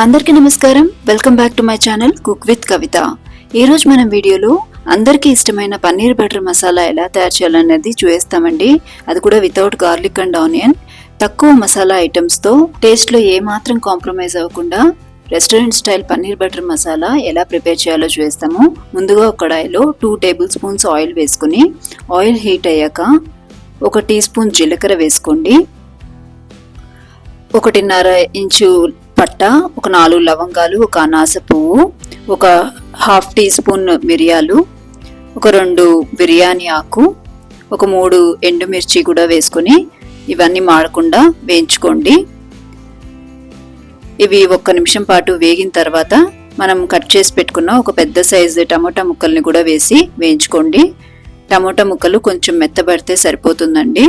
అందరికీ నమస్కారం. Welcome back to my channel cook with Kavitha. ఈరోజు మనం వీడియోలో అందరికీ ఇష్టమైన పన్నీర్ బటర్ మసాలా ఎలా తయారు చేయాలనేది చూస్తామండి. అది కూడా వితౌట్ గార్లిక్ అండ్ ఆనియన్. తక్కువ మసాలా ఐటమ్స్తో టేస్ట్లో ఏమాత్రం కాంప్రమైజ్ అవ్వకుండా restaurant style paneer butter masala ఎలా ప్రిపేర్ చేయాలో చూస్తాము. ముందుగా ఒక కడాయిలో 2 టేబుల్ స్పూన్స్ ఆయిల్ వేసుకుని ఆయిల్ హీట్ అయ్యాక 1 టీ స్పూన్ జీలకర్ర వేసుకోండి. 1.5 ఇంచు పట్ట, 4 లవంగాలు, 1 అనాస పువ్వు, 1/2 టీ స్పూన్ మిరియాలు, 2 బిర్యానీ ఆకు, 3 ఎండుమిర్చి కూడా వేసుకొని ఇవన్నీ మాడకుండా వేయించుకోండి. ఇవి 1 నిమిషం పాటు వేగిన తర్వాత మనం కట్ చేసి పెట్టుకున్న ఒక పెద్ద సైజు టమోటా ముక్కల్ని కూడా వేసి వేయించుకోండి. టమోటా ముక్కలు కొంచెం మెత్తబడితే సరిపోతుందండి,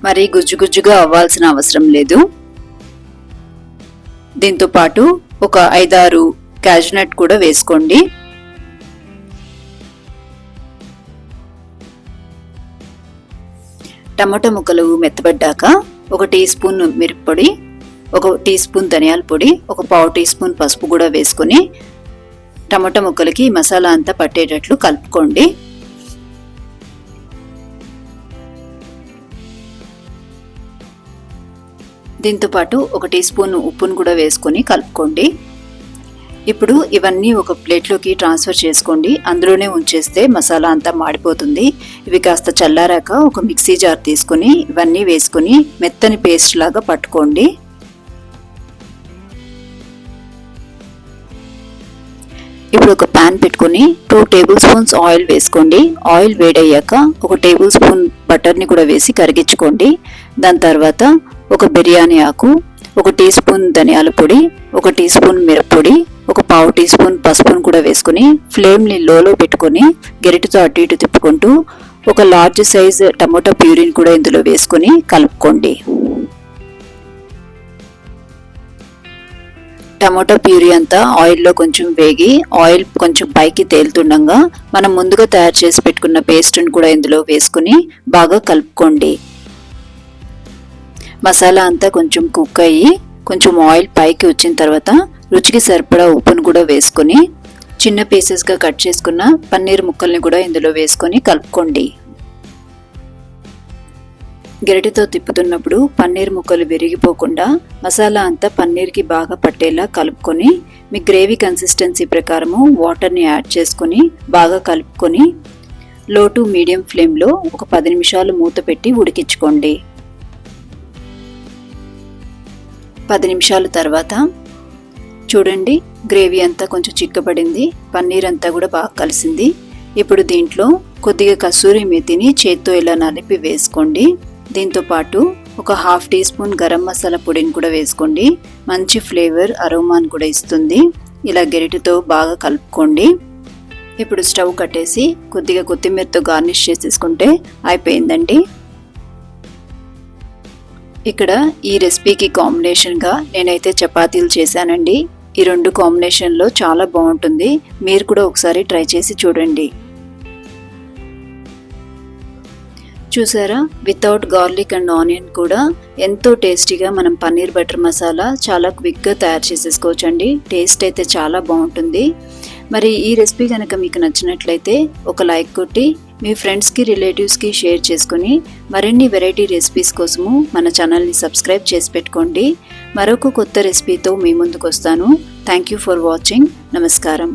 మరి గుజ్జు గుజ్జుగా అవ్వాల్సిన అవసరం లేదు. దీంతో పాటు 5-6 క్యాష్నట్ కూడా వేసుకోండి. టమాటా ముక్కలు మెత్తబడ్డాక 1 టీ స్పూన్ మిరప్పొడి, 1 టీ స్పూన్ ధనియాల పొడి, 1/4 టీ స్పూన్ పసుపు కూడా వేసుకొని టమాటా ముక్కలకి మసాలా అంతా పట్టేటట్లు కలుపుకోండి. దీంతో పాటు 1 టీ స్పూన్ ఉప్పును కూడా వేసుకొని కలుపుకోండి. ఇప్పుడు ఇవన్నీ ఒక ప్లేట్లోకి ట్రాన్స్ఫర్ చేసుకోండి. అందులోనే ఉంచేస్తే మసాలా అంతా మాడిపోతుంది. ఇవి కాస్త చల్లారాక ఒక మిక్సీ జార్ తీసుకొని ఇవన్నీ వేసుకొని మెత్తని పేస్ట్ లాగా పట్టుకోండి. ఇప్పుడు ఒక ప్యాన్ పెట్టుకొని 2 టేబుల్ స్పూన్స్ ఆయిల్ వేసుకోండి. ఆయిల్ వేడయ్యాక 1 టేబుల్ స్పూన్ బటర్ని కూడా వేసి కరిగించుకోండి. దాని తర్వాత 1 బిర్యానీ ఆకు, 1 టీ స్పూన్ ధనియాల పొడి, 1 టీ స్పూన్ మిరప్పొడి, 1/4 టీ స్పూన్ పసుపును కూడా వేసుకుని ఫ్లేమ్ని లోలో పెట్టుకొని గరిటెతో అటు ఇటు తిప్పుకుంటూ ఒక లార్జ్ సైజ్ టమోటా ప్యూరీని కూడా ఇందులో వేసుకొని కలుపుకోండి. టమోటా ప్యూరీ అంతా ఆయిల్లో కొంచెం వేగి ఆయిల్ కొంచెం పైకి తేలుతుండగా మనం ముందుగా తయారు చేసి పెట్టుకున్న పేస్ట్ని కూడా ఇందులో వేసుకుని బాగా కలుపుకోండి. మసాలా అంతా కొంచెం కుక్ అయ్యి కొంచెం ఆయిల్ పైకి వచ్చిన తర్వాత రుచికి సరిపడా ఉప్పును కూడా వేసుకొని చిన్న పీసెస్గా కట్ చేసుకున్న పన్నీర్ ముక్కల్ని కూడా ఇందులో వేసుకొని కలుపుకోండి. గరిటెతో తిప్పుతున్నప్పుడు పన్నీర్ ముక్కలు విరిగిపోకుండా మసాలా అంతా పన్నీర్కి బాగా పట్టేలా కలుపుకొని మీ గ్రేవీ కన్సిస్టెన్సీ ప్రకారము వాటర్ని యాడ్ చేసుకొని బాగా కలుపుకొని లో టు మీడియం ఫ్లేమ్లో ఒక 10 నిమిషాలు మూత పెట్టి ఉడికించుకోండి. 10 నిమిషాల తర్వాత చూడండి, గ్రేవీ అంతా కొంచెం చిక్కబడింది, పన్నీర్ అంతా కూడా బాగా కలిసింది. ఇప్పుడు దీంట్లో కొద్దిగా కసూరి మేతిని చేత్తో ఇలా నలిపి వేసుకోండి. దీంతో పాటు 1/2 టీ స్పూన్ గరం మసాలా పొడిని కూడా వేసుకోండి. మంచి ఫ్లేవర్ అరోమాను కూడా ఇస్తుంది. ఇలా గరిటెతో బాగా కలుపుకోండి. ఇప్పుడు స్టవ్ కట్టేసి కొద్దిగా కొత్తిమీరతో గార్నిష్ చేసేసుకుంటే అయిపోయిందండి. ఇక్కడ ఈ రెసిపీకి కాంబినేషన్గా నేనైతే చపాతీలు చేశానండి. ఈ 2 కాంబినేషన్లో చాలా బాగుంటుంది. మీరు కూడా ఒకసారి ట్రై చేసి చూడండి. చూసారా, వితౌట్ గార్లిక్ అండ్ ఆనియన్ కూడా ఎంతో టేస్టీగా మనం పన్నీర్ బటర్ మసాలా చాలా క్విక్గా తయారు చేసేసుకోవచ్చండి. టేస్ట్ అయితే చాలా బాగుంటుంది. మరి ఈ రెసిపీ కనుక మీకు నచ్చినట్లయితే ఒక లైక్ కొట్టి మీ ఫ్రెండ్స్కి రిలేటివ్స్కి షేర్ చేసుకుని మరిన్ని వెరైటీ రెసిపీస్ కోసము మన ఛానల్ని సబ్స్క్రైబ్ చేసి పెట్టుకోండి. మరొక కొత్త రెసిపీతో మీ ముందుకు వస్తాను. Thank you for watching. నమస్కారం.